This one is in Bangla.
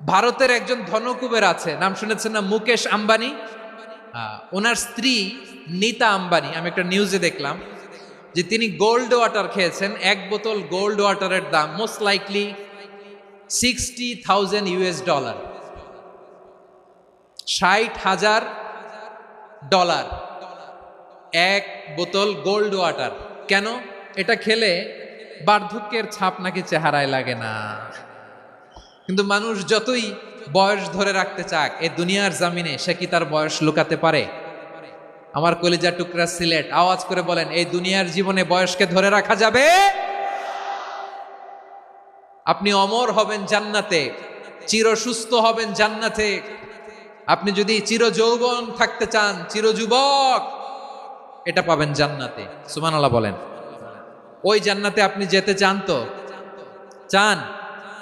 ভারতের একজন ধনকুবের আছে, নাম শুনেছেন না? মুকেশ আম্বানি। ওনার স্ত্রী নীতা আম্বানি, আমি একটা নিউজে দেখলাম যে তিনি গোল্ড ওয়াটার খেয়েছেন। এক বোতল গোল্ড ওয়াটারের দাম মোস্ট লাইকলি $60,000, $60,000 এক বোতল গোল্ড ওয়াটার। কেন? এটা খেলে বার্ধক্যের ছাপ নাকি চেহারায় লাগে না। কিন্তু মানুষ যতই বয়স ধরে রাখতে চাক এ দুনিয়ার জামিনে, সে কি তার বয়স লুকাতে পারে? আমার কলিজা টুকরা সিলেট, আওয়াজ করে বলেন, এই দুনিয়ার জীবনে বয়সকে ধরে রাখা যাবে? আপনি অমর হবেন জান্নাতে, চির সুস্থ হবেন জান্নাতে। আপনি যদি চির যৌবন থাকতে চান, চির যুবক, এটা পাবেন জান্নাতে। সুবহানাল্লাহ বলেন। ওই জান্নাতে আপনি যেতে চান তো? চান?